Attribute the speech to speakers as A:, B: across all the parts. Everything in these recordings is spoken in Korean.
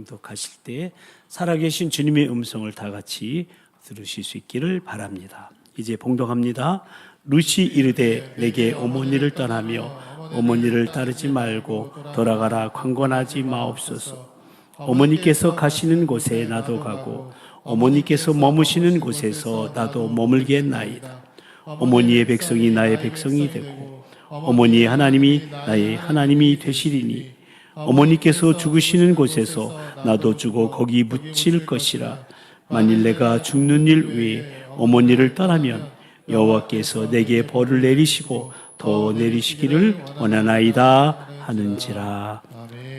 A: 봉독하실 때 살아계신 주님의 음성을 다 같이 들으실 수 있기를 바랍니다. 이제 봉독합니다. 룻이 이르되 내게 어머니를 떠나며 어머니를 따르지 말고 돌아가라 강권하지 마옵소서. 어머니께서 가시는 곳에 나도 가고 어머니께서 머무시는 곳에서 나도 머물겠나이다. 어머니의 백성이 나의 백성이 되고 어머니의 하나님이 나의 하나님이 되시리니 어머니께서 죽으시는 곳에서 나도 죽어 거기 묻힐 것이라. 만일 내가 죽는 일 외에 어머니를 떠나면 여호와께서 내게 벌을 내리시고 더 내리시기를 원하나이다 하는지라.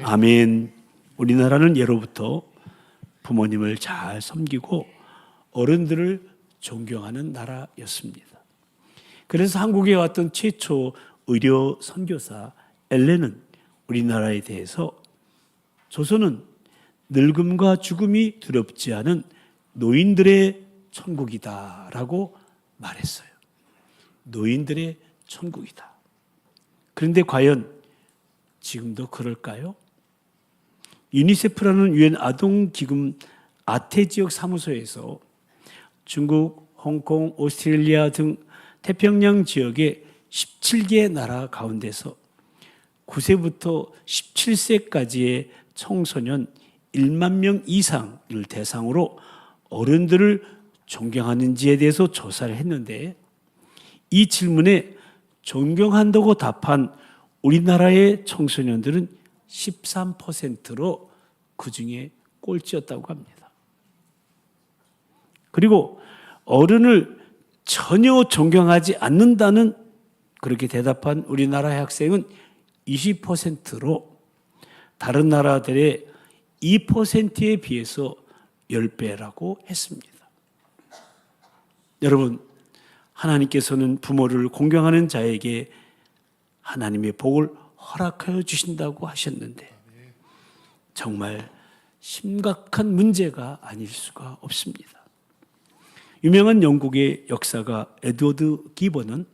A: 아멘. 우리나라는 예로부터 부모님을 잘 섬기고 어른들을 존경하는 나라였습니다. 그래서 한국에 왔던 최초 의료 선교사 엘렌은 우리나라에 대해서 조선은 늙음과 죽음이 두렵지 않은 노인들의 천국이다라고 말했어요. 노인들의 천국이다. 그런데 과연 지금도 그럴까요? 유니세프라는 유엔 아동기금 아태 지역 사무소에서 중국, 홍콩, 오스트레일리아 등 태평양 지역의 17개 나라 가운데서 9세부터 17세까지의 청소년 1만 명 이상을 대상으로 어른들을 존경하는지에 대해서 조사를 했는데 이 질문에 존경한다고 답한 우리나라의 청소년들은 13%로 그중에 꼴찌였다고 합니다. 그리고 어른을 전혀 존경하지 않는다는 그렇게 대답한 우리나라의 학생은 20%로 다른 나라들의 2%에 비해서 10배라고 했습니다. 여러분, 하나님께서는 부모를 공경하는 자에게 하나님의 복을 허락하여 주신다고 하셨는데 정말 심각한 문제가 아닐 수가 없습니다. 유명한 영국의 역사가 에드워드 기본은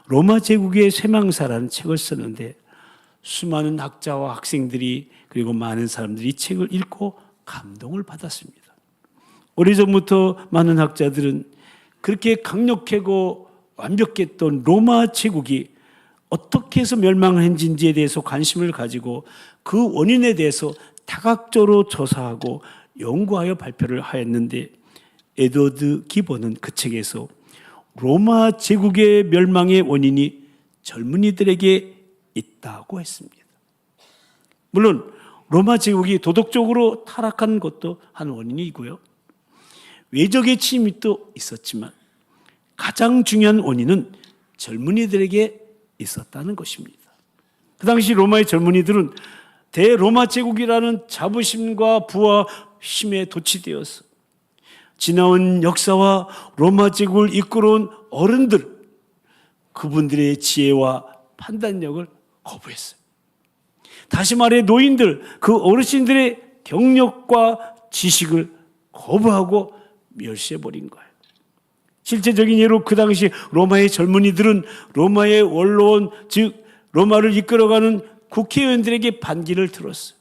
A: 로마 제국의 쇠망사라는 책을 썼는데 수많은 학자와 학생들이 그리고 많은 사람들이 이 책을 읽고 감동을 받았습니다. 오래전부터 많은 학자들은 그렇게 강력하고 완벽했던 로마 제국이 어떻게 해서 멸망을 했는지에 대해서 관심을 가지고 그 원인에 대해서 다각적으로 조사하고 연구하여 발표를 하였는데 에드워드 기본은 그 책에서 로마 제국의 멸망의 원인이 젊은이들에게 있다고 했습니다. 물론 로마 제국이 도덕적으로 타락한 것도 한 원인이고요. 외적의 침입이 또 있었지만 가장 중요한 원인은 젊은이들에게 있었다는 것입니다. 그 당시 로마의 젊은이들은 대로마 제국이라는 자부심과 부와 힘에 도취되어서 지나온 역사와 로마 제국을 이끌어온 어른들, 그분들의 지혜와 판단력을 거부했어요. 다시 말해 노인들, 그 어르신들의 경력과 지식을 거부하고 멸시해버린 거예요. 실제적인 예로 그 당시 로마의 젊은이들은 로마의 원로원, 즉 로마를 이끌어가는 국회의원들에게 반기를 들었어요.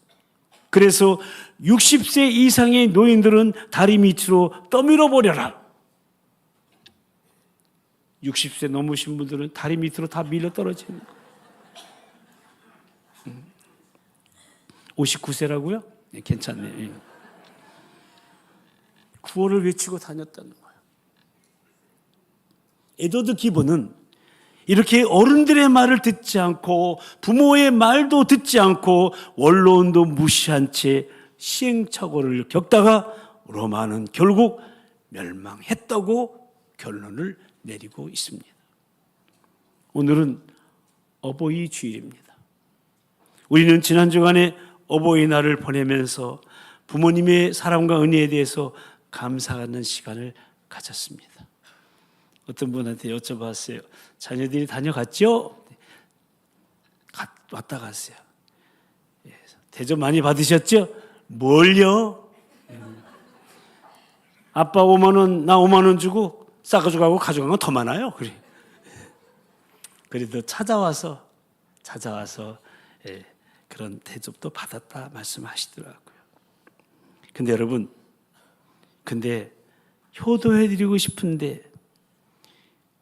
A: 그래서 60세 이상의 노인들은 다리 밑으로 떠밀어 버려라. 60세 넘으신 분들은 다리 밑으로 다 밀려 떨어지는 거예요. 59세라고요? 네, 괜찮네. 구호를 외치고 다녔다는 거예요. 에드워드 기본은 이렇게 어른들의 말을 듣지 않고 부모의 말도 듣지 않고 원로원도 무시한 채 시행착오를 겪다가 로마는 결국 멸망했다고 결론을 내리고 있습니다. 오늘은 어버이 주일입니다. 우리는 지난 주간에 어버이날을 보내면서 부모님의 사랑과 은혜에 대해서 감사하는 시간을 가졌습니다. 어떤 분한테 여쭤봤어요. 자녀들이 다녀갔죠? 왔다 갔어요. 대접 많이 받으셨죠? 뭘요? 아빠 5만 원, 나 5만 원 주고 싸가지고 가고 가져간 건 더 많아요. 그래. 그래도 찾아와서 그런 대접도 받았다 말씀하시더라고요. 근데 여러분, 효도해드리고 싶은데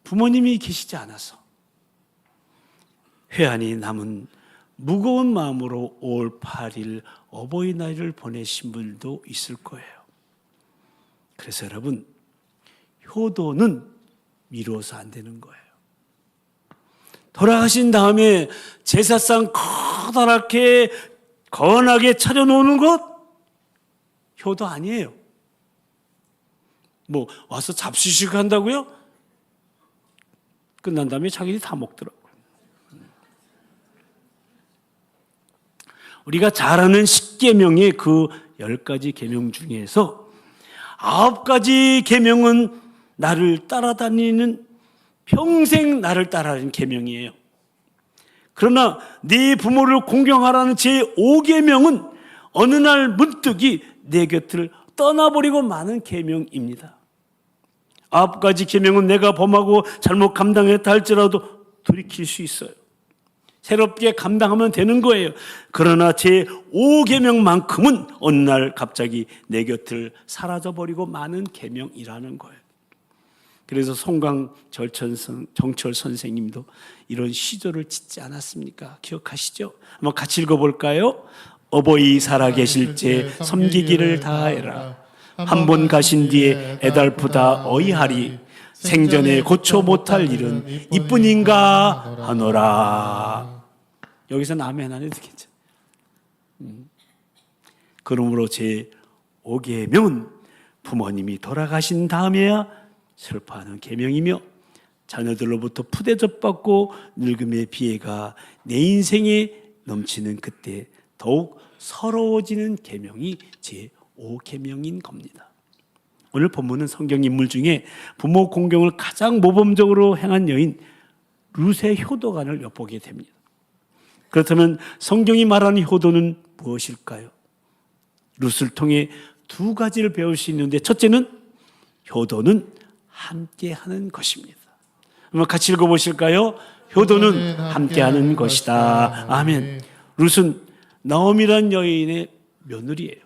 A: 부모님이 계시지 않아서 회한이 남은 무거운 마음으로 5월 8일 어버이날을 보내신 분도 있을 거예요. 그래서 여러분, 효도는 미뤄서 안 되는 거예요. 돌아가신 다음에 제사상 커다랗게 거하게 차려놓는 것 효도 아니에요. 뭐 와서 잡수식 한다고요? 끝난 다음에 자기들이 다 먹더라고요. 우리가 잘 아는 10계명의 그 10가지 계명 중에서 9가지 계명은 나를 따라다니는, 평생 나를 따라다니는 계명이에요. 그러나 네 부모를 공경하라는 제5계명은 어느 날 문득이 내 곁을 떠나버리고 마는 계명입니다. 9가지 계명은 내가 범하고 잘못 감당했다 할지라도 돌이킬 수 있어요. 새롭게 감당하면 되는 거예요. 그러나 제5계명만큼은 어느 날 갑자기 내 곁을 사라져버리고 마는 계명이라는 거예요. 그래서 정철 선생님도 이런 시조를 짓지 않았습니까? 기억하시죠? 한번 같이 읽어볼까요? 어버이 살아계실 때 섬기기를 다해라. 한 번 가신 뒤에 애달프다 어이하리. 생전에 고쳐 못할 일은 이뿐인가 하노라. 여기서 아멘 안 해도 되겠죠. 그러므로 제5계명은 부모님이 돌아가신 다음에야 슬퍼하는 계명이며 자녀들로부터 푸대접받고 늙음의 비애가 내 인생에 넘치는 그때 더욱 서러워지는 계명이 제5계명인 겁니다. 오늘 본문은 성경 인물 중에 부모 공경을 가장 모범적으로 행한 여인 룻의 효도관을 엿보게 됩니다. 그렇다면 성경이 말하는 효도는 무엇일까요? 룻을 통해 2가지를 배울 수 있는데, 첫째는 효도는 함께하는 것입니다. 한번 같이 읽어보실까요? 효도는 함께하는 것이다. 아멘. 룻은 나오미란 여인의 며느리예요.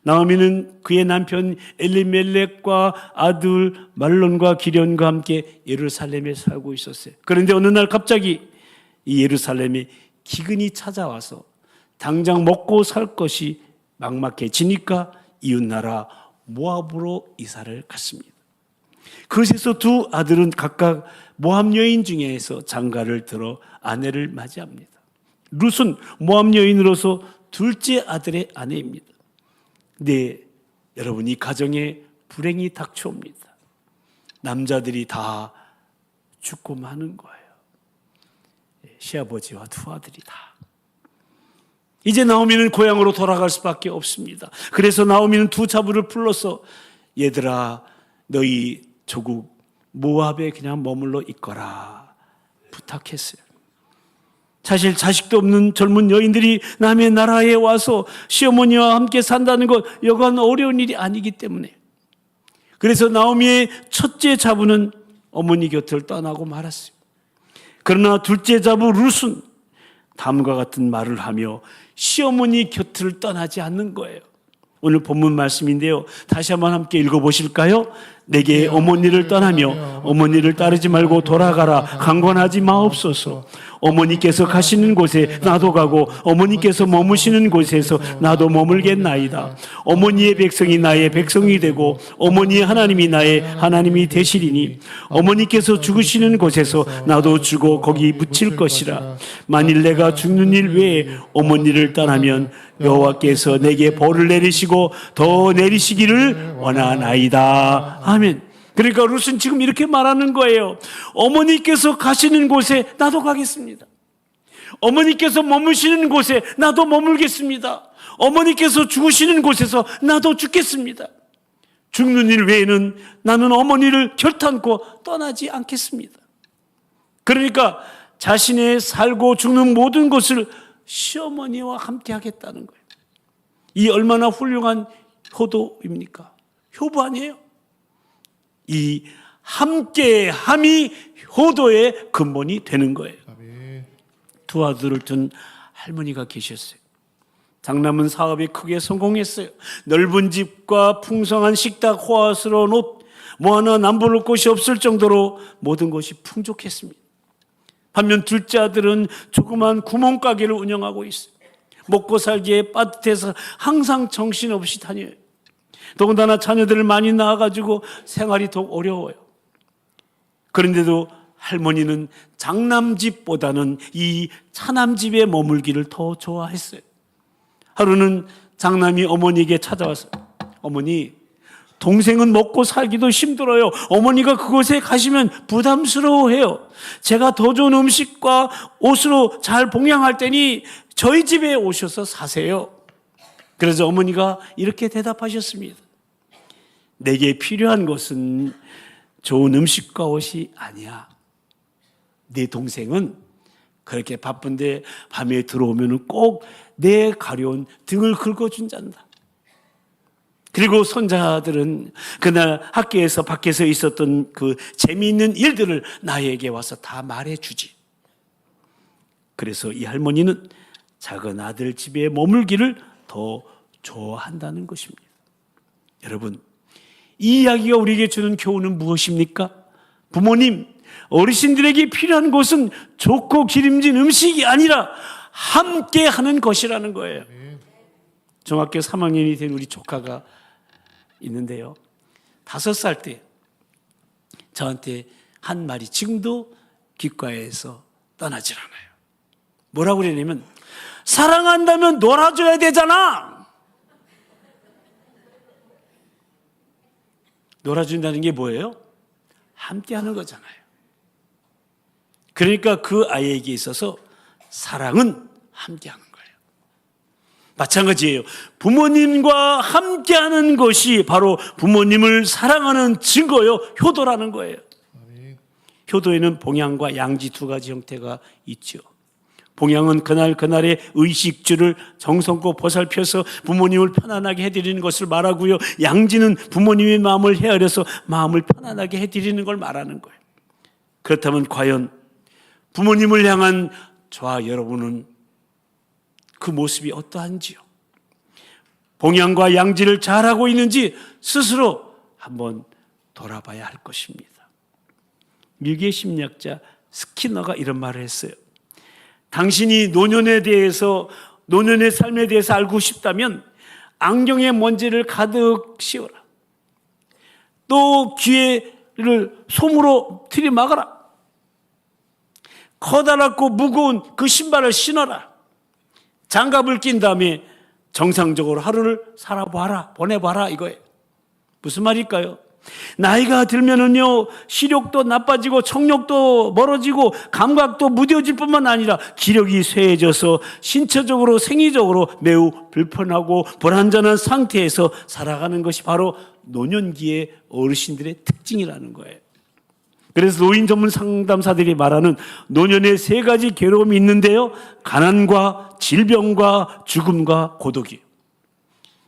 A: 나오미는 그의 남편 엘리멜렉과 아들 말론과 기련과 함께 예루살렘에 살고 있었어요. 그런데 어느 날 갑자기 이 예루살렘에 기근이 찾아와서 당장 먹고 살 것이 막막해지니까 이웃나라 모압으로 이사를 갔습니다. 그곳에서 2 아들은 각각 모압 여인 중에서 장가를 들어 아내를 맞이합니다. 룻은 모압 여인으로서 둘째 아들의 아내입니다. 네, 여러분, 이 가정에 불행이 닥쳐옵니다. 남자들이 다 죽고 마는 거예요. 시아버지와 2 아들이 다. 이제 나오미는 고향으로 돌아갈 수밖에 없습니다. 그래서 나오미는 2 자부를 불러서 얘들아, 너희 조국 모압에 그냥 머물러 있거라 부탁했어요. 사실 자식도 없는 젊은 여인들이 남의 나라에 와서 시어머니와 함께 산다는 것 여간 어려운 일이 아니기 때문에, 그래서 나오미의 첫째 자부는 어머니 곁을 떠나고 말았어요. 그러나 둘째 자부 룻은 다음과 같은 말을 하며 시어머니 곁을 떠나지 않는 거예요. 오늘 본문 말씀인데요, 다시 한번 함께 읽어보실까요? 내게 어머니를 떠나며 어머니를 따르지 말고 돌아가라. 강권하지 마옵소서. 어머니께서 가시는 곳에 나도 가고 어머니께서 머무시는 곳에서 나도 머물겠나이다. 어머니의 백성이 나의 백성이 되고 어머니의 하나님이 나의 하나님이 되시리니 어머니께서 죽으시는 곳에서 나도 죽어 거기 묻힐 것이라. 만일 내가 죽는 일 외에 어머니를 떠나면 여호와께서 내게 벌을 내리시고 더 내리시기를 원하나이다. 아멘. 그러니까 룻은 지금 이렇게 말하는 거예요. 어머니께서 가시는 곳에 나도 가겠습니다. 어머니께서 머무시는 곳에 나도 머물겠습니다. 어머니께서 죽으시는 곳에서 나도 죽겠습니다. 죽는 일 외에는 나는 어머니를 결탄코 떠나지 않겠습니다. 그러니까 자신의 살고 죽는 모든 것을 시어머니와 함께 하겠다는 거예요. 이 얼마나 훌륭한 효도입니까? 효부 아니에요? 이 함께함이 효도의 근본이 되는 거예요. 2 아들을 둔 할머니가 계셨어요. 장남은 사업에 크게 성공했어요. 넓은 집과 풍성한 식탁, 호화스러운 옷, 뭐 하나 남부를 곳이 없을 정도로 모든 것이 풍족했습니다. 반면 둘째 아들은 조그만 구멍가게를 운영하고 있어요. 먹고 살기에 빠듯해서 항상 정신없이 다녀요. 더군다나 자녀들을 많이 낳아가지고 생활이 더 어려워요. 그런데도 할머니는 장남집보다는 이 차남집에 머물기를 더 좋아했어요. 하루는 장남이 어머니에게 찾아와서, 어머니, 동생은 먹고 살기도 힘들어요. 어머니가 그곳에 가시면 부담스러워해요. 제가 더 좋은 음식과 옷으로 잘 봉양할 테니 저희 집에 오셔서 사세요. 그래서 어머니가 이렇게 대답하셨습니다. 내게 필요한 것은 좋은 음식과 옷이 아니야. 내 동생은 그렇게 바쁜데 밤에 들어오면 꼭 내 가려운 등을 긁어준단다. 그리고 손자들은 그날 학교에서 밖에서 있었던 그 재미있는 일들을 나에게 와서 다 말해주지. 그래서 이 할머니는 작은 아들 집에 머물기를 더 좋아한다는 것입니다. 여러분, 이 이야기가 우리에게 주는 교훈은 무엇입니까? 부모님, 어르신들에게 필요한 것은 좋고 기름진 음식이 아니라 함께 하는 것이라는 거예요. 중학교 3학년이 된 우리 조카가 있는데요. 5살 때 저한테 한 말이 지금도 귓가에서 떠나질 않아요. 뭐라고 그러냐면, 사랑한다면 놀아줘야 되잖아. 놀아준다는 게 뭐예요? 함께 하는 거잖아요. 그러니까 그 아이에게 있어서 사랑은 함께 하는 거예요. 마찬가지예요. 부모님과 함께 하는 것이 바로 부모님을 사랑하는 증거요, 효도라는 거예요. 효도에는 봉양과 양지 두 가지 형태가 있죠. 봉양은 그날의 의식주를 정성껏 보살펴서 부모님을 편안하게 해드리는 것을 말하고요. 양지는 부모님의 마음을 헤아려서 마음을 편안하게 해드리는 걸 말하는 거예요. 그렇다면 과연 부모님을 향한 저와 여러분은 그 모습이 어떠한지요? 봉양과 양지를 잘하고 있는지 스스로 한번 돌아봐야 할 것입니다. 미국의 심리학자 스키너가 이런 말을 했어요. 당신이 노년의 삶에 대해서 알고 싶다면 안경에 먼지를 가득 씌워라. 또 귀를 솜으로 들이막아라. 커다랗고 무거운 그 신발을 신어라. 장갑을 낀 다음에 정상적으로 하루를 살아봐라, 보내봐라, 이거예요. 무슨 말일까요? 나이가 들면은요, 시력도 나빠지고 청력도 멀어지고 감각도 무뎌질 뿐만 아니라 기력이 쇠해져서 신체적으로 생리적으로 매우 불편하고 불안전한 상태에서 살아가는 것이 바로 노년기의 어르신들의 특징이라는 거예요. 그래서 노인 전문 상담사들이 말하는 노년의 3가지 괴로움이 있는데요, 가난과 질병과 죽음과 고독이에요.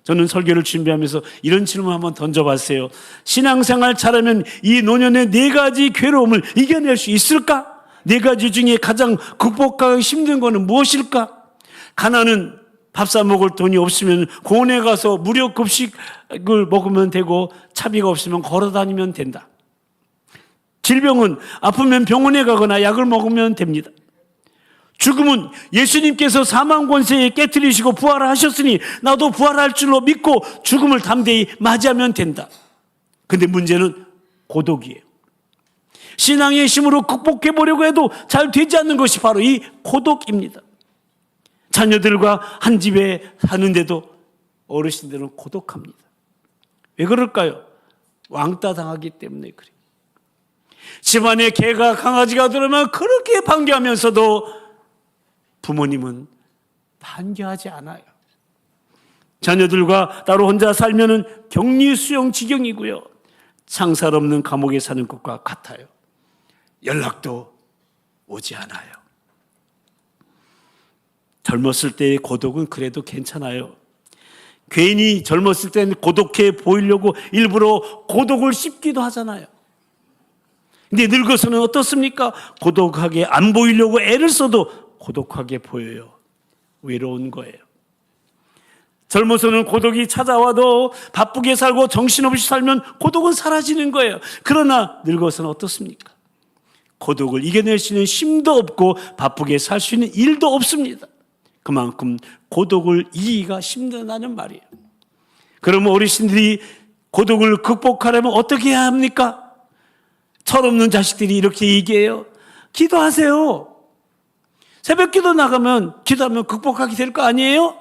A: 저는 설교를 준비하면서 이런 질문 한번 던져봤어요. 신앙생활 잘하면 이 노년의 4가지 괴로움을 이겨낼 수 있을까? 4가지 중에 가장 극복하기 힘든 것은 무엇일까? 가난은 밥 사 먹을 돈이 없으면 공원에 가서 무료 급식을 먹으면 되고, 차비가 없으면 걸어 다니면 된다. 질병은 아프면 병원에 가거나 약을 먹으면 됩니다. 죽음은 예수님께서 사망 권세에 깨트리시고 부활하셨으니 나도 부활할 줄로 믿고 죽음을 담대히 맞이하면 된다. 근데 문제는 고독이에요. 신앙의 힘으로 극복해 보려고 해도 잘 되지 않는 것이 바로 이 고독입니다. 자녀들과 한 집에 사는데도 어르신들은 고독합니다. 왜 그럴까요? 왕따 당하기 때문에 그래요. 집안에 개가 강아지가 들어오면 그렇게 반겨하면서도 부모님은 반겨하지 않아요. 자녀들과 따로 혼자 살면은 격리 수용 지경이고요, 창살 없는 감옥에 사는 것과 같아요. 연락도 오지 않아요. 젊었을 때의 고독은 그래도 괜찮아요. 괜히 젊었을 때는 고독해 보이려고 일부러 고독을 씹기도 하잖아요. 근데 늙어서는 어떻습니까? 고독하게 안 보이려고 애를 써도 고독하게 보여요. 외로운 거예요. 젊어서는 고독이 찾아와도 바쁘게 살고 정신없이 살면 고독은 사라지는 거예요. 그러나 늙어서는 어떻습니까? 고독을 이겨낼 수 있는 힘도 없고 바쁘게 살 수 있는 일도 없습니다. 그만큼 고독을 이기기가 힘들다는 말이에요. 그러면 어르신들이 고독을 극복하려면 어떻게 해야 합니까? 철없는 자식들이 이렇게 얘기해요. 기도하세요. 새벽 기도 나가면 기도하면 극복하게 될 거 아니에요?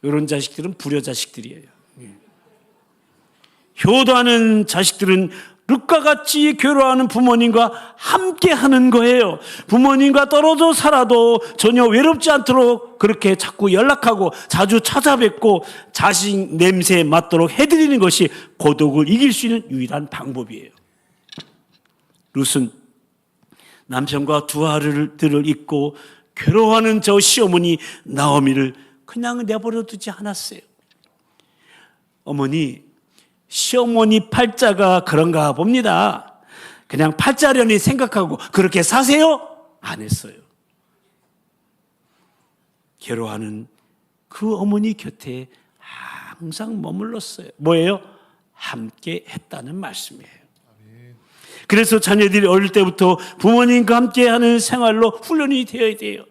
A: 이런 자식들은 불효 자식들이에요. 효도하는 자식들은 룻과 같이 괴로워하는 부모님과 함께 하는 거예요. 부모님과 떨어져 살아도 전혀 외롭지 않도록 그렇게 자꾸 연락하고 자주 찾아뵙고 자식 냄새에 맡도록 해드리는 것이 고독을 이길 수 있는 유일한 방법이에요. 룻은 남편과 두 아들을 잊고 괴로워하는 저 시어머니 나오미를 그냥 내버려 두지 않았어요. 어머니, 시어머니 팔자가 그런가 봅니다. 그냥 팔자련히 생각하고 그렇게 사세요? 안 했어요. 괴로워하는 그 어머니 곁에 항상 머물렀어요. 뭐예요? 함께 했다는 말씀이에요. 그래서 자녀들이 어릴 때부터 부모님과 함께하는 생활로 훈련이 되어야 돼요.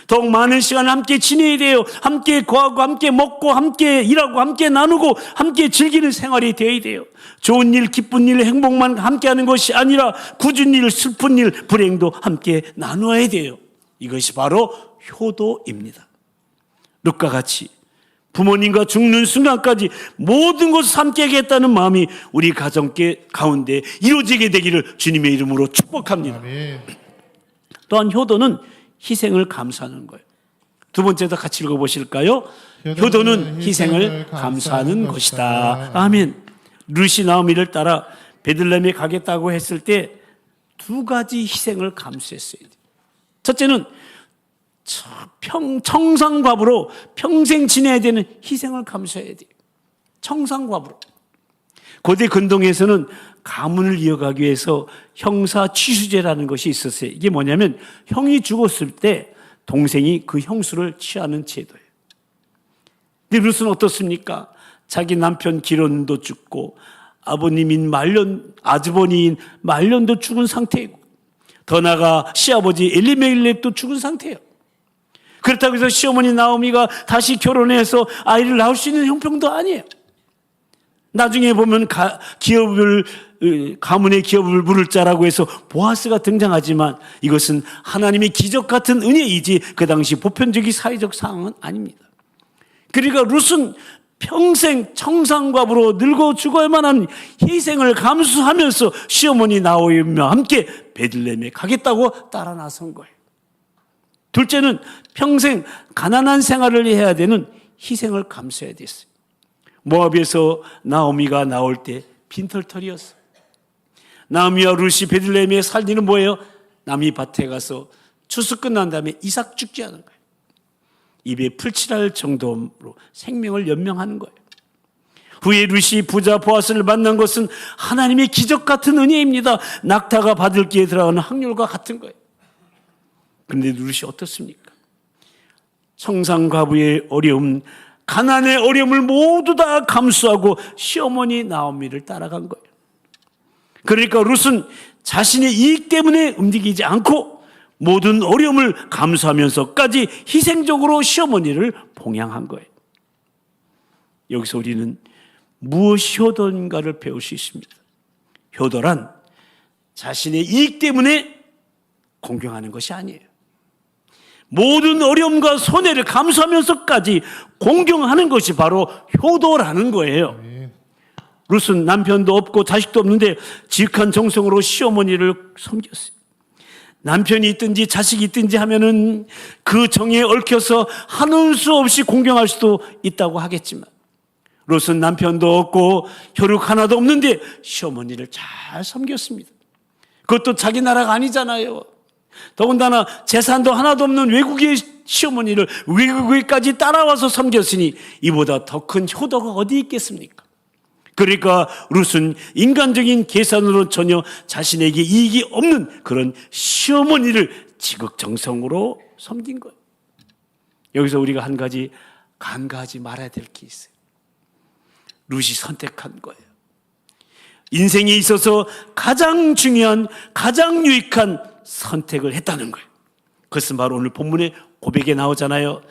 A: 더욱 많은 시간을 함께 지내야 돼요. 함께 거하고 함께 먹고 함께 일하고 함께 나누고 함께 즐기는 생활이 되어야 돼요. 좋은 일, 기쁜 일, 행복만 함께하는 것이 아니라 굳은 일, 슬픈 일, 불행도 함께 나누어야 돼요. 이것이 바로 효도입니다. 룻과 같이 부모님과 죽는 순간까지 모든 것을 함께 하겠다는 마음이 우리 가정 가운데 이루어지게 되기를 주님의 이름으로 축복합니다.
B: 아멘.
A: 또한 효도는 희생을 감수하는 거예요. 두 번째도 같이 읽어보실까요? 효도는 희생을 감수하는 것이다. 아멘. 룻이 나오미를 따라 베들레헴에 가겠다고 했을 때 두 가지 희생을 감수했어요. 첫째는 청산과부로 평생 지내야 되는 희생을 감수해야 돼요. 청산과부로. 고대 근동에서는 가문을 이어가기 위해서 형사 취수제라는 것이 있었어요. 이게 뭐냐면 형이 죽었을 때 동생이 그 형수를 취하는 제도예요. 근데 룻은 어떻습니까? 자기 남편 기론도 죽고 아주버니인 말년도 죽은 상태이고 더 나아가 시아버지 엘리멜렉도 죽은 상태예요. 그렇다고 해서 시어머니 나오미가 다시 결혼해서 아이를 낳을 수 있는 형편도 아니에요. 나중에 보면 가문의 기업을 물을 자라고 해서 보아스가 등장하지만 이것은 하나님의 기적 같은 은혜이지 그 당시 보편적인 사회적 상황은 아닙니다. 그러니까 룻은 평생 청산과부로 늙어 죽어야만 하는 희생을 감수하면서 시어머니 나오미와 함께 베들레헴에 가겠다고 따라 나선 거예요. 둘째는 평생 가난한 생활을 해야 되는 희생을 감수해야 됐어요. 모압에서 나오미가 나올 때 빈털털이었어요. 나오미와 룻이 베들레헴에 살 일은 뭐예요? 남이 밭에 가서 추수 끝난 다음에 이삭 죽지 하는 거예요. 입에 풀칠할 정도로 생명을 연명하는 거예요. 후에 룻이 부자 보아스를 만난 것은 하나님의 기적 같은 은혜입니다. 낙타가 바들기에 들어가는 확률과 같은 거예요. 그런데 룻이 어떻습니까? 청산과부의 어려움, 가난의 어려움을 모두 다 감수하고 시어머니 나오미를 따라간 거예요. 그러니까 룻은 자신의 이익 때문에 움직이지 않고 모든 어려움을 감수하면서까지 희생적으로 시어머니를 봉양한 거예요. 여기서 우리는 무엇이 효도인가를 배울 수 있습니다. 효도란 자신의 이익 때문에 공경하는 것이 아니에요. 모든 어려움과 손해를 감수하면서까지 공경하는 것이 바로 효도라는 거예요. 룻은 남편도 없고 자식도 없는데 지극한 정성으로 시어머니를 섬겼어요. 남편이 있든지 자식이 있든지 하면은 그 정에 얽혀서 한울 수 없이 공경할 수도 있다고 하겠지만 룻은 남편도 없고 혈육 하나도 없는데 시어머니를 잘 섬겼습니다. 그것도 자기 나라가 아니잖아요. 더군다나 재산도 하나도 없는 외국의 시어머니를 외국에까지 따라와서 섬겼으니 이보다 더 큰 효도가 어디 있겠습니까? 그러니까 룻은 인간적인 계산으로 전혀 자신에게 이익이 없는 그런 시어머니를 지극정성으로 섬긴 거예요. 여기서 우리가 한 가지 간과하지 말아야 될 게 있어요. 룻이 선택한 거예요. 인생에 있어서 가장 중요한, 가장 유익한 선택을 했다는 거예요. 그것은 바로 오늘 본문의 고백에 나오잖아요.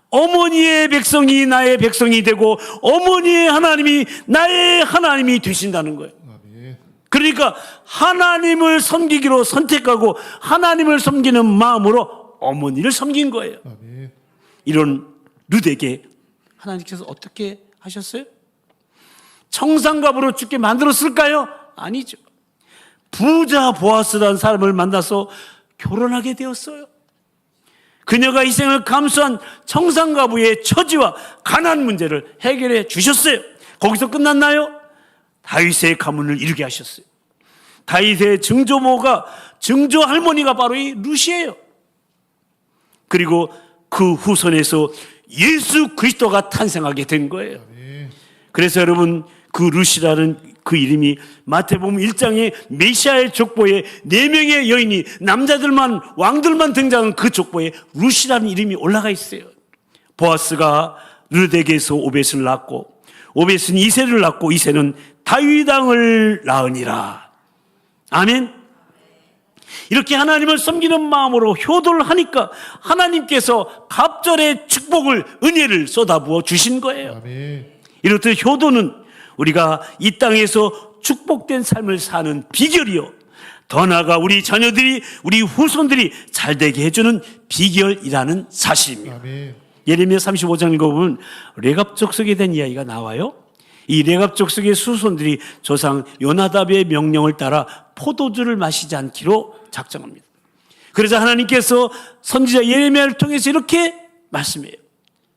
A: 어머니의 백성이 나의 백성이 되고 어머니의 하나님이 나의 하나님이 되신다는 거예요. 그러니까 하나님을 섬기기로 선택하고 하나님을 섬기는 마음으로 어머니를 섬긴 거예요. 이런 룻에게 하나님께서 어떻게 하셨어요? 청산갑으로 죽게 만들었을까요? 아니죠. 부자 보아스라는 사람을 만나서 결혼하게 되었어요. 그녀가 이 생을 감수한 청산가부의 처지와 가난 문제를 해결해 주셨어요. 거기서 끝났나요? 다윗의 가문을 이루게 하셨어요. 다윗의 증조 할머니가 바로 이 룻이에요. 그리고 그 후손에서 예수 그리스도가 탄생하게 된 거예요. 그래서 여러분, 그 룻이라는 그 이름이 마태복음 1장에 메시아의 족보에 4명의 여인이 남자들만, 왕들만 등장한 그 족보에 룻이라는 이름이 올라가 있어요. 보아스가 룻에게서 오벳을 낳고 오벳은 이새를 낳고 이새는 다윗 왕을 낳으니라. 아멘. 이렇게 하나님을 섬기는 마음으로 효도를 하니까 하나님께서 갑절의 축복을, 은혜를 쏟아부어 주신 거예요.
B: 아멘.
A: 이렇듯 효도는 우리가 이 땅에서 축복된 삶을 사는 비결이요, 더 나아가 우리 자녀들이, 우리 후손들이 잘되게 해주는 비결이라는 사실입니다.
B: 아멘.
A: 예레미야 35장 읽어보면 레갑 족속에 대한 이야기가 나와요. 이 레갑 족속의 수손들이 조상 요나답의 명령을 따라 포도주를 마시지 않기로 작정합니다. 그래서 하나님께서 선지자 예레미야를 통해서 이렇게 말씀해요.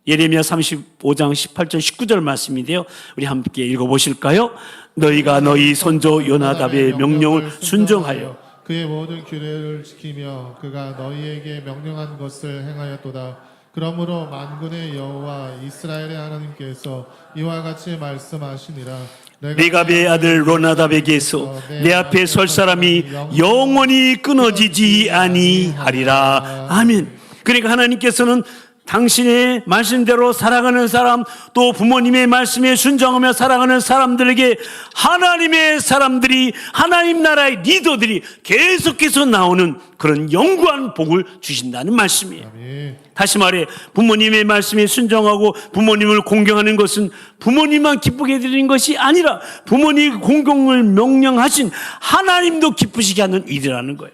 A: 예레미야 35장 18절 19절 말씀인데요, 우리 함께 읽어보실까요? 너희가 너희 손조 요나답의 명령을 순종하여
B: 그의 모든 규례를 지키며 그가 너희에게 명령한 것을 행하였도다. 그러므로 만군의 여호와 이스라엘의 하나님께서 이와 같이 말씀하시니라.
A: 레갑의 아들 요나답에게서 내 앞에 설 사람이 영원히 끊어지지 아니하리라. 아멘. 그러니까 하나님께서는 당신의 말씀대로 살아가는 사람, 또 부모님의 말씀에 순종하며 살아가는 사람들에게 하나님의 사람들이, 하나님 나라의 리더들이 계속해서 나오는 그런 영구한 복을 주신다는 말씀이에요.
B: 아멘.
A: 다시 말해, 부모님의 말씀에 순종하고 부모님을 공경하는 것은 부모님만 기쁘게 해드리는 것이 아니라 부모님 공경을 명령하신 하나님도 기쁘시게 하는 일이라는 거예요.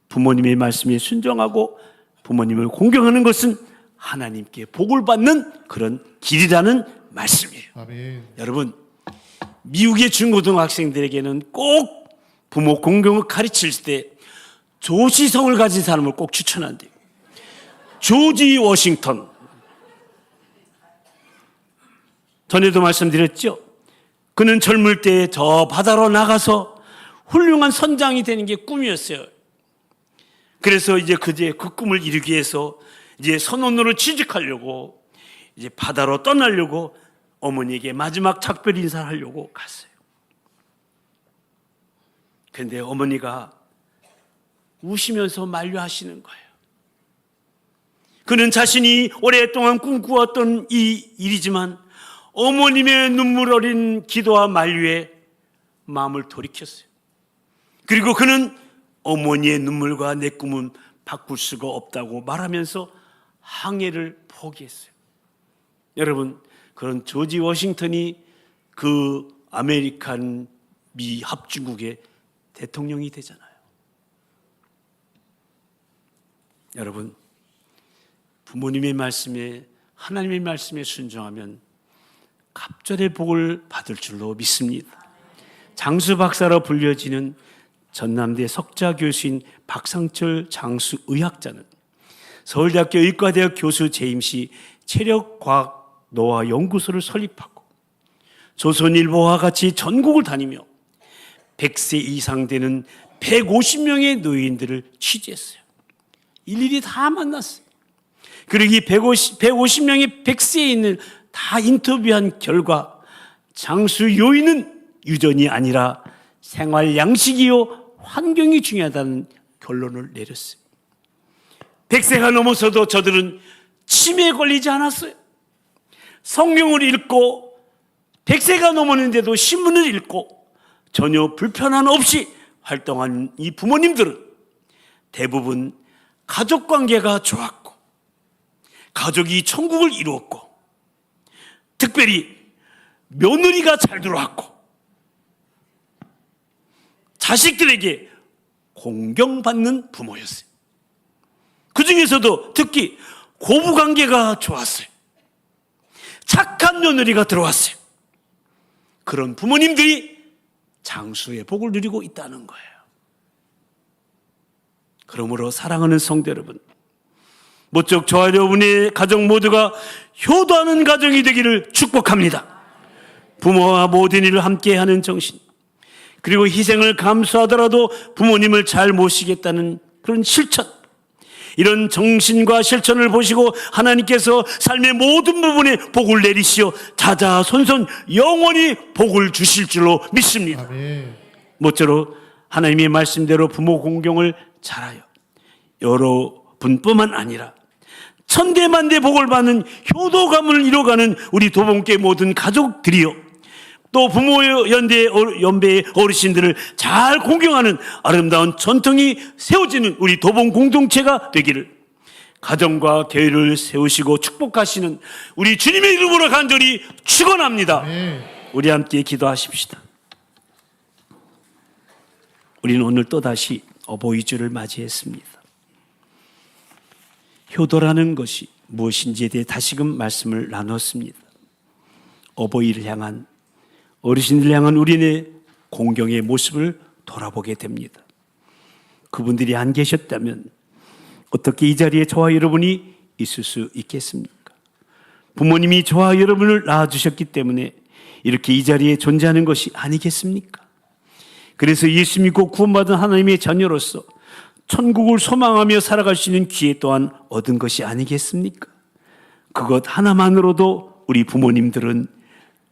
A: 부모님의 말씀에 순종하고 부모님을 공경하는 것은 하나님께 복을 받는 그런 길이라는 말씀이에요.
B: 아멘.
A: 여러분, 미국의 중고등학생들에게는 꼭 부모 공경을 가르칠 때 조시성을 가진 사람을 꼭 추천한대요. 조지 워싱턴. 전에도 말씀드렸죠. 그는 젊을 때 저 바다로 나가서 훌륭한 선장이 되는 게 꿈이었어요. 그래서 이제 그 꿈을 이루기 위해서 이제 선원으로 취직하려고 이제 바다로 떠나려고 어머니에게 마지막 작별 인사를 하려고 갔어요. 그런데 어머니가 우시면서 만류하시는 거예요. 그는 자신이 오랫동안 꿈꾸었던 이 일이지만 어머님의 눈물 어린 기도와 만류에 마음을 돌이켰어요. 그리고 그는 어머니의 눈물과 내 꿈은 바꿀 수가 없다고 말하면서 항해를 포기했어요. 여러분, 그런 조지 워싱턴이 그 아메리칸 미 합중국의 대통령이 되잖아요. 여러분, 부모님의 말씀에, 하나님의 말씀에 순종하면 갑절의 복을 받을 줄로 믿습니다. 장수 박사로 불려지는 전남대 석좌 교수인 박상철 장수 의학자는 서울대학교 의과대학 교수 재임 시 체력과학 노화 연구소를 설립하고 조선일보와 같이 전국을 다니며 100세 이상 되는 150명의 노인들을 취재했어요. 일일이 다 만났어요. 그리고 이 150명의 100세에 있는 다 인터뷰한 결과 장수 요인은 유전이 아니라 생활 양식이요 환경이 중요하다는 결론을 내렸어요. 100세가 넘어서도 저들은 치매에 걸리지 않았어요. 성경을 읽고 100세가 넘었는데도 신문을 읽고 전혀 불편함 없이 활동한 이 부모님들은 대부분 가족관계가 좋았고 가족이 천국을 이루었고 특별히 며느리가 잘 들어왔고 자식들에게 공경받는 부모였어요. 그 중에서도 특히 고부관계가 좋았어요. 착한 며느리가 들어왔어요. 그런 부모님들이 장수의 복을 누리고 있다는 거예요. 그러므로 사랑하는 성도 여러분, 모쪼록 저와 여러분의 가정 모두가 효도하는 가정이 되기를 축복합니다. 부모와 모든 일을 함께하는 정신, 그리고 희생을 감수하더라도 부모님을 잘 모시겠다는 그런 실천, 이런 정신과 실천을 보시고 하나님께서 삶의 모든 부분에 복을 내리시어 자자손손 영원히 복을 주실 줄로 믿습니다.
B: 아멘.
A: 모쪼록 하나님의 말씀대로 부모 공경을 잘하여 여러분뿐만 아니라 천대만대 복을 받는 효도 가문을 이뤄가는 우리 도봉교회 모든 가족들이요, 또 부모 연배의 어르신들을 잘 공경하는 아름다운 전통이 세워지는 우리 도봉 공동체가 되기를 가정과 교회를 세우시고 축복하시는 우리 주님의 이름으로 간절히 축원합니다. 우리 함께 기도하십시다. 우리는 오늘 또다시 어버이주를 맞이했습니다. 효도라는 것이 무엇인지에 대해 다시금 말씀을 나눴습니다. 어버이를 향한, 어르신들을 향한 우리의 공경의 모습을 돌아보게 됩니다. 그분들이 안 계셨다면 어떻게 이 자리에 저와 여러분이 있을 수 있겠습니까? 부모님이 저와 여러분을 낳아주셨기 때문에 이렇게 이 자리에 존재하는 것이 아니겠습니까? 그래서 예수 믿고 구원받은 하나님의 자녀로서 천국을 소망하며 살아갈 수 있는 기회 또한 얻은 것이 아니겠습니까? 그것 하나만으로도 우리 부모님들은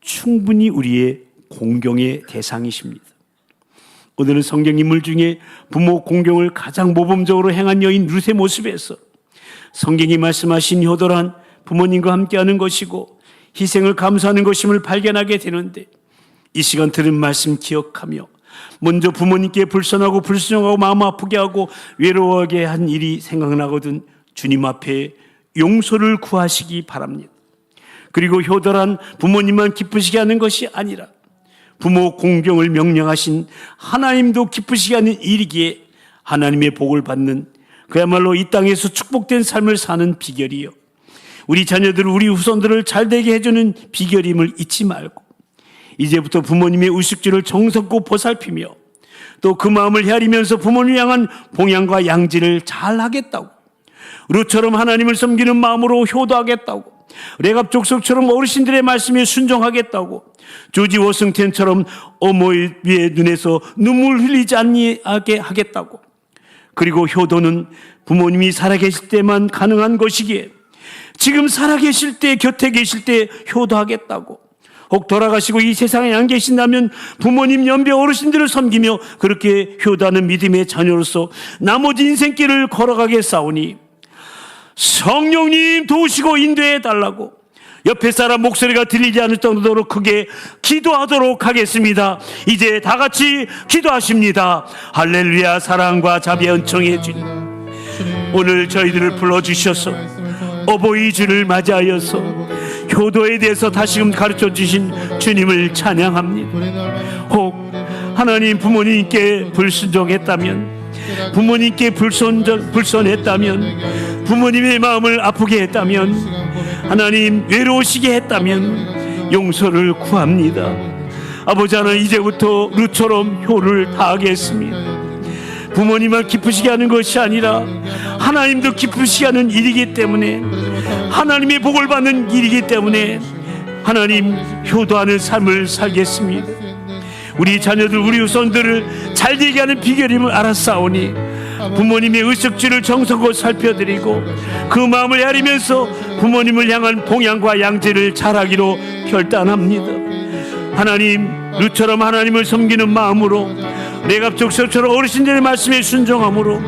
A: 충분히 우리의 공경의 대상이십니다. 오늘은 성경 인물 중에 부모 공경을 가장 모범적으로 행한 여인 룻의 모습에서 성경이 말씀하신 효도란 부모님과 함께하는 것이고 희생을 감수하는 것임을 발견하게 되는데, 이 시간 들은 말씀 기억하며 먼저 부모님께 불선하고 불순종하고 마음 아프게 하고 외로워하게 한 일이 생각나거든 주님 앞에 용서를 구하시기 바랍니다. 그리고 효도란 부모님만 기쁘시게 하는 것이 아니라 부모 공경을 명령하신 하나님도 기쁘시게 하는 일이기에 하나님의 복을 받는, 그야말로 이 땅에서 축복된 삶을 사는 비결이요, 우리 자녀들, 우리 후손들을 잘되게 해주는 비결임을 잊지 말고 이제부터 부모님의 의식주를 정성껏 보살피며 또 그 마음을 헤아리면서 부모님을 향한 봉양과 양지를 잘 하겠다고, 룻처럼 하나님을 섬기는 마음으로 효도하겠다고, 레갑 족속처럼 어르신들의 말씀에 순종하겠다고, 조지 워싱턴처럼 어머니의 눈에서 눈물 흘리지 않게 하겠다고, 그리고 효도는 부모님이 살아계실 때만 가능한 것이기에 지금 살아계실 때, 곁에 계실 때 효도하겠다고, 혹 돌아가시고 이 세상에 안 계신다면 부모님 연배 어르신들을 섬기며 그렇게 효도하는 믿음의 자녀로서 나머지 인생길을 걸어가겠사오니 성령님 도우시고 인도해 달라고 옆에 사람 목소리가 들리지 않을 정도로 크게 기도하도록 하겠습니다. 이제 다 같이 기도하십니다. 할렐루야. 사랑과 자비의 은총의 주님, 오늘 저희들을 불러주셔서 어버이주를 맞이하여서 효도에 대해서 다시금 가르쳐 주신 주님을 찬양합니다. 혹 하나님 부모님께 불순종했다면, 부모님께 불손했다면, 부모님의 마음을 아프게 했다면, 하나님 외로우시게 했다면 용서를 구합니다. 아버지 하나님, 이제부터 룻처럼 효를 다하겠습니다. 부모님을 기쁘시게 하는 것이 아니라 하나님도 기쁘시게 하는 일이기 때문에, 하나님의 복을 받는 일이기 때문에 하나님 효도하는 삶을 살겠습니다. 우리 자녀들, 우리 후손들을 잘되게 하는 비결임을 알았사오니 부모님의 의식주를 정성껏 살펴드리고 그 마음을 헤아리면서 부모님을 향한 봉양과 양지를 잘하기로 결단합니다. 하나님, 룻처럼 하나님을 섬기는 마음으로, 레갑 족속처럼 어르신들의 말씀에 순종함으로,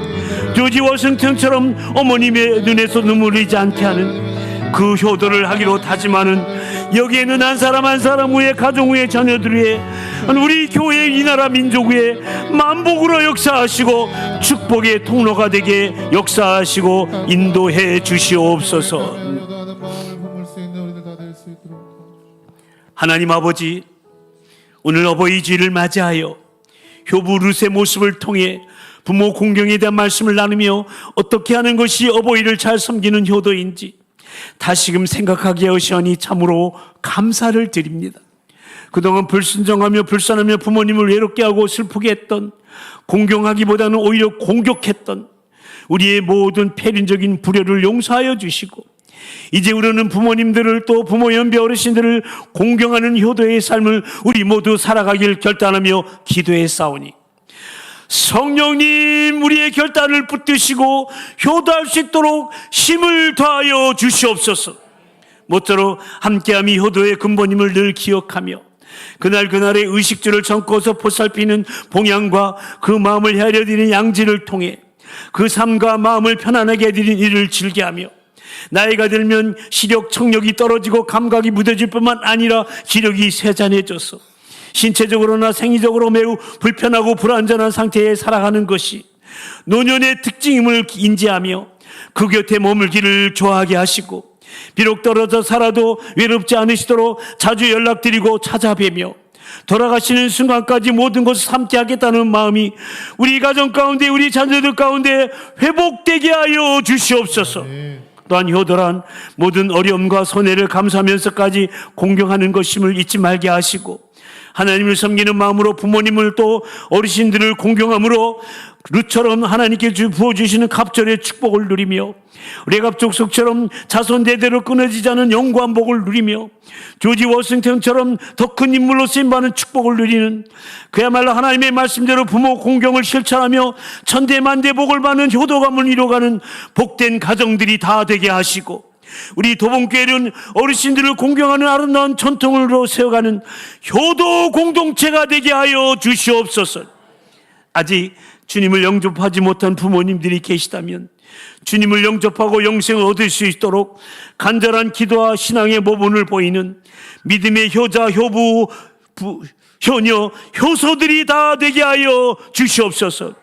A: 조지 워싱턴처럼 어머님의 눈에서 눈물 흘리지 않게 하는 그 효도를 하기로 다짐하는 여기에는 한 사람 한 사람 위에, 가정 위에, 자녀들 위에, 우리 교회, 이 나라 민족 위에 만복으로 역사하시고 축복의 통로가 되게 역사하시고 인도해 주시옵소서. 하나님 아버지, 오늘 어버이 주일을 맞이하여 효부 룻의 모습을 통해 부모 공경에 대한 말씀을 나누며 어떻게 하는 것이 어버이를 잘 섬기는 효도인지 다시금 생각하게 하시니 참으로 감사를 드립니다. 그동안 불순종하며 불쌍하며 부모님을 외롭게 하고 슬프게 했던, 공경하기보다는 오히려 공격했던 우리의 모든 폐륜적인 불효를 용서하여 주시고, 이제 우리는 부모님들을, 또 부모 연배 어르신들을 공경하는 효도의 삶을 우리 모두 살아가길 결단하며 기도해 싸우니, 성령님 우리의 결단을 붙드시고 효도할 수 있도록 힘을 더하여 주시옵소서. 모쪼록 함께함이 효도의 근본임을 늘 기억하며 그날그날의 의식주를 젊고서 보살피는 봉양과 그 마음을 헤아려드리는 양지를 통해 그 삶과 마음을 편안하게 해드리는 일을 즐겨하며, 나이가 들면 시력, 청력이 떨어지고 감각이 무뎌질 뿐만 아니라 기력이 쇠잔해져서 신체적으로나 생리적으로 매우 불편하고 불안전한 상태에 살아가는 것이 노년의 특징임을 인지하며 그 곁에 머물기를 좋아하게 하시고, 비록 떨어져 살아도 외롭지 않으시도록 자주 연락드리고 찾아뵈며 돌아가시는 순간까지 모든 것을 함께 하겠다는 마음이 우리 가정 가운데, 우리 자녀들 가운데 회복되게 하여 주시옵소서. 또한 효도란 모든 어려움과 손해를 감수하면서까지 공경하는 것임을 잊지 말게 하시고, 하나님을 섬기는 마음으로 부모님을 또 어르신들을 공경함으로 룻처럼 하나님께 부어주시는 갑절의 축복을 누리며, 레갑 족속처럼 자손 대대로 끊어지지 않은 영구한 복을 누리며, 조지 워싱턴처럼 더 큰 인물로 쓰임받는 축복을 누리는, 그야말로 하나님의 말씀대로 부모 공경을 실천하며 천대만대 복을 받는 효도감을 이뤄가는 복된 가정들이 다 되게 하시고, 우리 도봉교회는 어르신들을 공경하는 아름다운 전통으로 세워가는 효도 공동체가 되게 하여 주시옵소서. 아직 주님을 영접하지 못한 부모님들이 계시다면 주님을 영접하고 영생을 얻을 수 있도록 간절한 기도와 신앙의 모범을 보이는 믿음의 효자, 효부, 효녀, 효소들이 다 되게 하여 주시옵소서.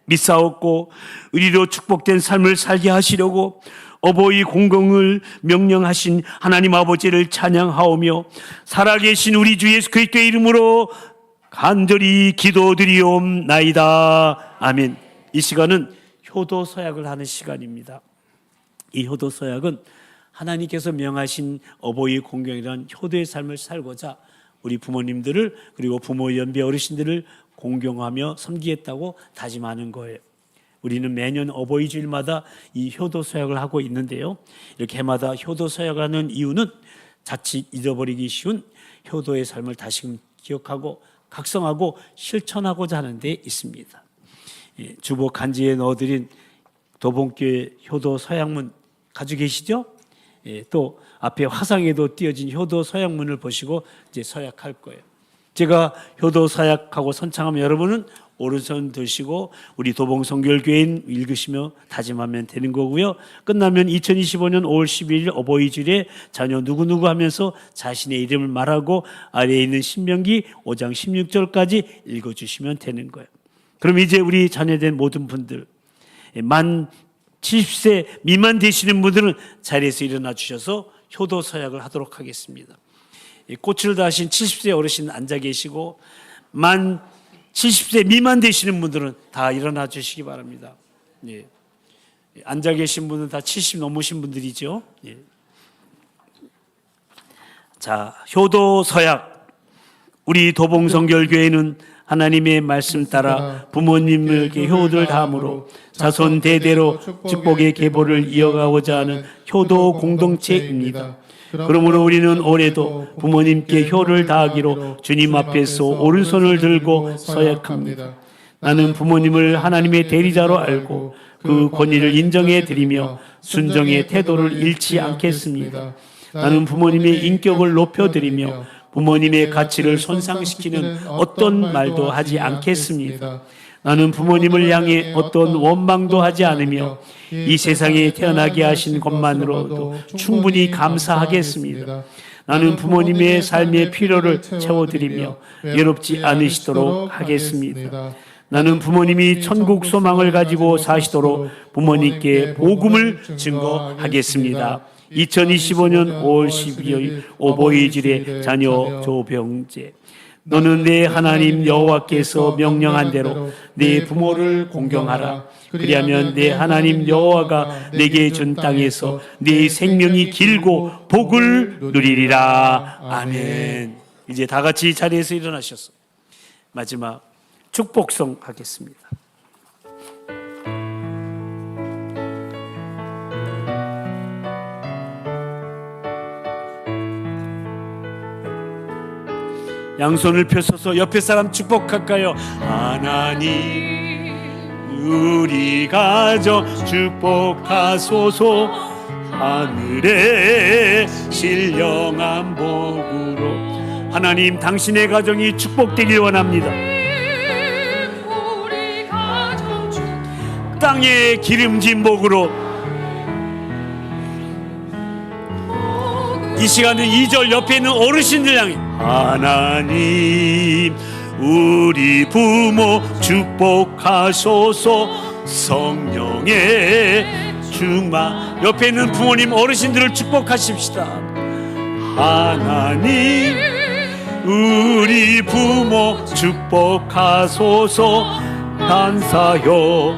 A: 믿사옵고 의리로 축복된 삶을 살게 하시려고 어버이 공경을 명령하신 하나님 아버지를 찬양하오며 살아계신 우리 주 예수 그리스도의 이름으로 간절히 기도드리옵나이다. 아멘. 이 시간은 효도 서약을 하는 시간입니다. 이 효도 서약은 하나님께서 명하신 어버이 공경이란 효도의 삶을 살고자 우리 부모님들을, 그리고 부모 연배 어르신들을 공경하며 섬기겠다고 다짐하는 거예요. 우리는 매년 어버이 주일마다 이 효도 서약을 하고 있는데요, 이렇게 해마다 효도 서약을 하는 이유는 자칫 잊어버리기 쉬운 효도의 삶을 다시금 기억하고 각성하고 실천하고자 하는 데 있습니다. 주보 간지에 넣어드린 도봉교회 효도 서약문 가지고 계시죠? 또 앞에 화상에도 띄어진 효도 서약문을 보시고 이제 서약할 거예요. 제가 효도 서약하고 선창하면 여러분은 오른손 드시고 우리 도봉성결교인 읽으시며 다짐하면 되는 거고요. 끝나면 2025년 5월 11일 어버이 주일에 자녀 누구누구 하면서 자신의 이름을 말하고 아래에 있는 신명기 5장 16절까지 읽어주시면 되는 거예요. 그럼 이제 우리 자녀된 모든 분들, 만 70세 미만 되시는 분들은 자리에서 일어나 주셔서 효도 서약을 하도록 하겠습니다. 꽃을 다신 70세 어르신 앉아 계시고, 만 70세 미만 되시는 분들은 다 일어나 주시기 바랍니다. 예. 앉아 계신 분은 다 70 넘으신 분들이죠. 예. 자, 효도 서약. 우리 도봉성결교회는 하나님의 말씀 따라 부모님에게 효도를 다함으로 자손 대대로 축복의 계보를 이어가고자 하는 효도 공동체입니다. 그러므로 우리는 올해도 부모님께 효를 다하기로 주님 앞에서 오른손을 들고 서약합니다. 나는 부모님을 하나님의 대리자로 알고 그 권위를 인정해 드리며 순종의 태도를 잃지 않겠습니다. 나는 부모님의 인격을 높여 드리며 부모님의 가치를 손상시키는 어떤 말도 하지 않겠습니다. 나는 부모님을 향해 어떤 원망도 하지 않으며 이 세상에 태어나게 하신 것만으로도 충분히 감사하겠습니다. 나는 부모님의 삶의 필요를 채워드리며 외롭지 않으시도록 하겠습니다. 나는 부모님이 천국 소망을 가지고 사시도록 부모님께 복음을 증거하겠습니다. 2025년 5월 12일 오보이질의 자녀 조병재. 너는 내 하나님 여호와께서 명령한 대로 내 부모를 공경하라. 그리하면 내 하나님 여호와가 내게 준 땅에서 네 생명이 길고 복을 누리리라. 아멘. 이제 다 같이 자리에서 일어나셔서 마지막 축복성 하겠습니다. 양손을 펴서서 옆에 사람 축복할까요? 하나님 우리 가정 축복하소서. 하늘의 신령한 복으로 하나님 당신의 가정이 축복되길 원합니다. 땅의 기름진 복으로 이 시간은 2절 옆에 있는 어르신들 향해 하나님 우리 부모 축복하소서. 성령의 충만 옆에 있는 부모님 어르신들을 축복하십시다. 하나님 우리 부모 축복하소서. 감사요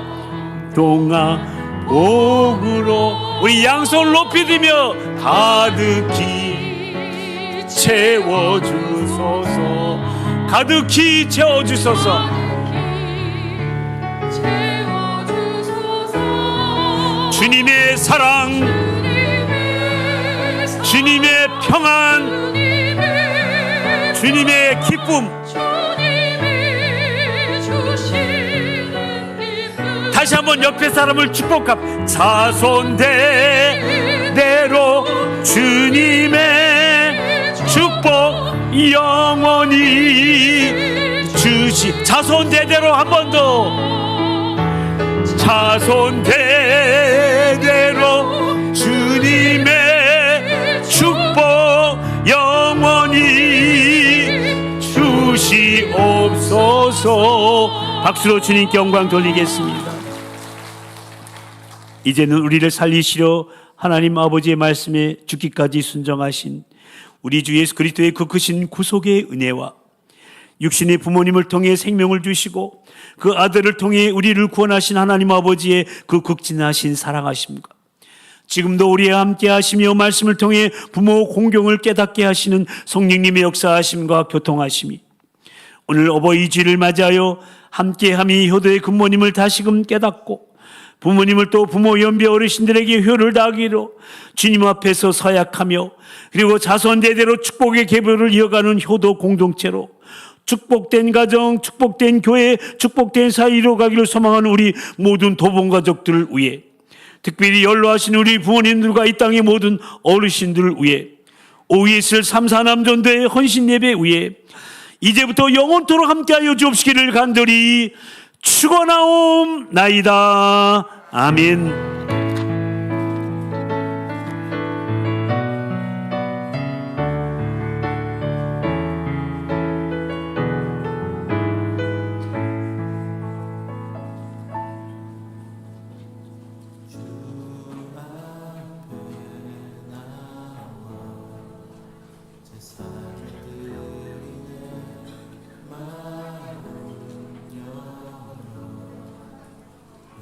A: 동아 복으로 우리 양손 높이 들며 가득히 채워주소서. 가득히 채워주소서. 주님의 사랑, 주님의 평안, 주님의 기쁨. 다시 한번 옆에 사람을 축복합니다. 자손대대로 주님의 축복 영원히 주시. 자손대대로 한 번 더. 자손대대로 주님의 축복 영원히 주시옵소서. 박수로 주님께 영광 돌리겠습니다. 이제는 우리를 살리시려 하나님 아버지의 말씀에 죽기까지 순종하신 우리 주 예수 그리스도의 그 크신 구속의 은혜와 육신의 부모님을 통해 생명을 주시고 그 아들을 통해 우리를 구원하신 하나님 아버지의 그 극진하신 사랑하심과 지금도 우리와 함께 하시며 말씀을 통해 부모 공경을 깨닫게 하시는 성령님의 역사하심과 교통하심이 오늘 어버이주일을 맞이하여 함께함이 효도의 근모님을 다시금 깨닫고 부모님을 또 부모 연배 어르신들에게 효를 다하기로 주님 앞에서 서약하며 그리고 자손대대로 축복의 계보를 이어가는 효도 공동체로 축복된 가정, 축복된 교회, 축복된 사이로 가기를 소망하는 우리 모든 도봉가족들을 위해 특별히 연로하신 우리 부모님들과 이 땅의 모든 어르신들을 위해 오후에 있을 삼사남전도의 헌신 예배 위해 이제부터 영원토록 함께하여 주옵시기를 간절히 축원하옵나이다. 아멘.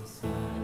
C: Yes.